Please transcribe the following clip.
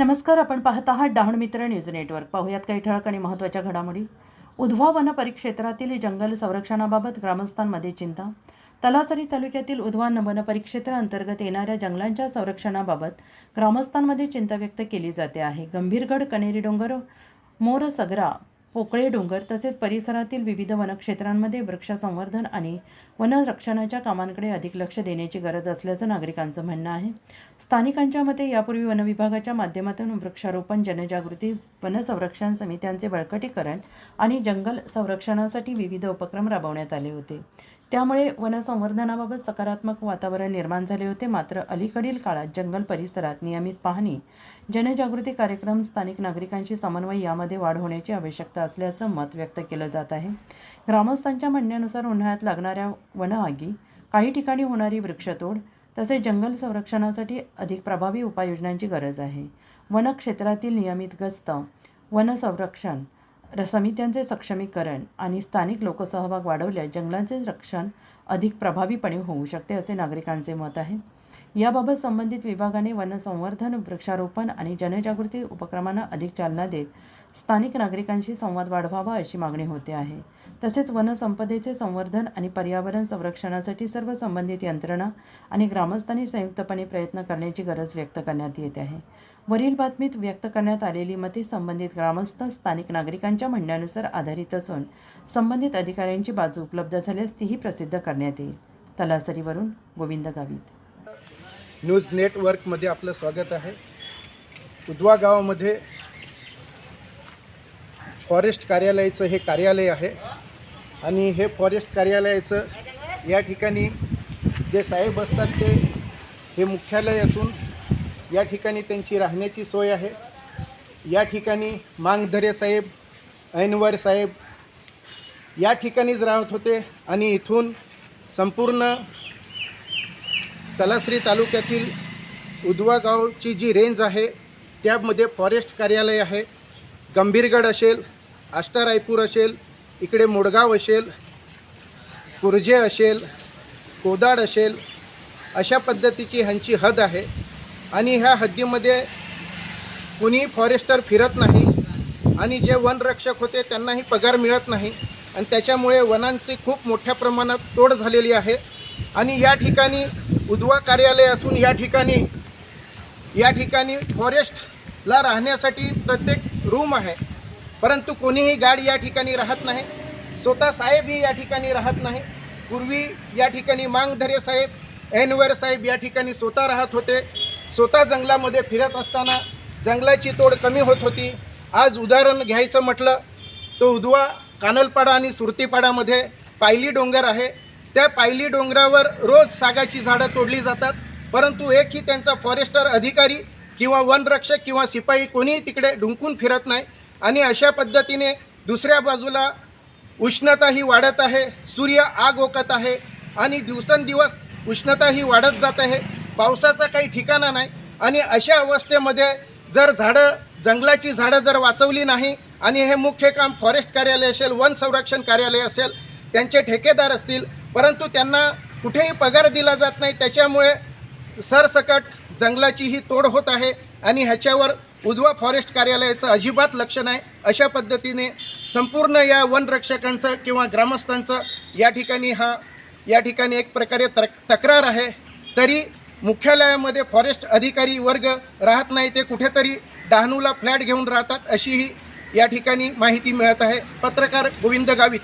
नमस्कार. आपण पाहत आहात डहाणू मित्र न्यूज नेटवर्क. पाहुयात काही ठळक आणि महत्त्वाच्या घडामोडी. उधवा वन परिक्षेत्रातील जंगल संरक्षणाबाबत ग्रामस्थांमध्ये चिंता. तलासरी तालुक्यातील उधवा वन परिक्षेत्राअंतर्गत येणाऱ्या जंगलांच्या संरक्षणाबाबत ग्रामस्थांमध्ये चिंता व्यक्त केली जाते आहे. गंभीरगड, कनेरी डोंगर, मोरसगरा, पोकळे डोंगर तसेच परिसरातील विविध वनक्षेत्रांमध्ये वृक्षसंवर्धन आणि वनरक्षणाच्या कामांकडे अधिक लक्ष देण्याची गरज असल्याचं नागरिकांचं म्हणणं आहे. स्थानिकांच्या मते यापूर्वी वनविभागाच्या माध्यमातून वृक्षारोपण, जनजागृती, वनसंरक्षण समित्यांचे बळकटीकरण आणि जंगल संरक्षणासाठी विविध उपक्रम राबवण्यात आले होते. त्यामुळे वनसंवर्धनाबाबत सकारात्मक वातावरण निर्माण झाले होते. मात्र अलीकडील काळात जंगल परिसरात नियमित पाहणी, जनजागृती कार्यक्रम, स्थानिक नागरिकांशी समन्वय यामध्ये वाढ होण्याची आवश्यकता असल्याचं मत व्यक्त केलं जात आहे. ग्रामस्थांच्या म्हणण्यानुसार उन्हाळ्यात लागणाऱ्या वनआगी, काही ठिकाणी होणारी वृक्षतोड तसेच जंगल संरक्षणासाठी अधिक प्रभावी उपाययोजनांची गरज आहे. वनक्षेत्रातील नियमित गस्त, वनसंरक्षण समित्यांचे सक्षमीकरण आणि स्थानिक लोकसहभाग वाढवल्यास जंगलांचे रक्षण अधिक प्रभावीपणे होऊ शकते असे नागरिकांचे मत आहे. याबाबत संबंधित विभागाने वनसंवर्धन, वृक्षारोपण आणि जनजागृती उपक्रमांना अधिक चालना देत स्थानिक नागरिकांशी संवाद वाढवावा अशी मागणी होते आहे. तसेच वनसंपदेचे संवर्धन आणि पर्यावरण संरक्षणासाठी सर्व संबंधित यंत्रणा आणि ग्रामस्थांनी संयुक्तपणे प्रयत्न करण्याची गरज व्यक्त करण्यात येत आहे. वरील बातमीत व्यक्त करण्यात आलेली मते संबंधित ग्रामस्थ, स्थानिक नागरिकांच्या म्हणण्यानुसार आधारित असून संबंधित अधिकाऱ्यांची बाजू उपलब्ध झाल्यास तीही प्रसिद्ध करण्यात येईल. तलासरीवरून गोविंद गावित. न्यूज नेटवर्कमध्ये आपलं स्वागत आहे. उधवा गावामध्ये फॉरेस्ट कार्यालयाचं हे कार्यालय आहे आणि हे फॉरेस्ट कार्यालयाचं या ठिकाणी जे साहेब असतात ते हे मुख्यालय असून या ठिकाणी त्यांची राहण्याची सोय आहे. या ठिकाणी मांगधरे साहेब, ऐनवर साहेब या ठिकाणीच राहत होते आणि इथून संपूर्ण तलासरी तालुक्यातील उधवा गावची जी रेंज आहे त्यामध्ये फॉरेस्ट कार्यालय आहे. गंभीरगड असेल, आष्टा रायपूर असेल, इकडे मोडगाव असेल, कुर्जे असेल, कोदाड असेल, अशा पद्धतीची ह्यांची हद आहे आणि ह्या हद्दीमध्ये कुणी फॉरेस्टर फिरत नाही आणि जे वनरक्षक होते त्यांनाही पगार मिळत नाही आणि त्याच्यामुळे वनांची खूप मोठ्या प्रमाणात तोड झालेली आहे. आणि या ठिकाणी उधवा कार्यालय असून या ठिकाणी फॉरेस्टला राहण्यासाठी प्रत्येक रूम आहे, परंतु कोणीही गार्ड या ठिकाणी राहत नाही. स्वतः साहेबही या ठिकाणी राहत नाही. पूर्वी या ठिकाणी मांगधरे साहेब, ऐनवर साहेब या ठिकाणी स्वतः राहत होते. स्वतः जंगलामध्ये फिरत असताना जंगलाची तोड कमी होत होती. आज उदाहरण घ्यायचं म्हटलं तर उधवा, कानलपाडा आणि सुरतीपाडामध्ये पायली डोंगर आहे. त्या पायली डोंगरावर रोज सागाची झाडं तोडली जातात, परंतु एकही त्यांचा फॉरेस्टर अधिकारी किंवा वनरक्षक किंवा शिपाई कोणीही तिकडे ढुंकून फिरत नाही. आणि अशा पद्धतीने दुसऱ्या बाजूला उष्णता ही वाढत आहे, सूर्य आग ओकत आहे आणि दिवसेंदिवस उष्णता ही वाढत जात आहे. पावसाचा काही ठिकाणा नाही आणि अशा अवस्थेमध्ये जर जंगलाची झाडं जर वाचवली नाही आणि हे मुख्य काम फॉरेस्ट कार्यालय असेल, वन संरक्षण कार्यालय असेल, त्यांचे ठेकेदार असतील, परंतु त्यांना कुठेही पगार दिला जात नाही. त्याच्यामुळे सरसकट जंगलाची ही तोड होत आहे आणि ह्याच्यावर उधवा फॉरेस्ट कार्यालयाचं अजिबात लक्ष नाही. अशा पद्धतीने संपूर्ण या वनरक्षकांचं किंवा ग्रामस्थांचं या ठिकाणी एक प्रकारे तक्रार आहे. तरी मुख्यालयामध्ये फॉरेस्ट अधिकारी वर्ग राहत नाही, ते कुठेतरी डहाणूला फ्लॅट घेऊन राहतात अशीही या ठिकाणी माहिती मिळत आहे. पत्रकार गोविंद गावित.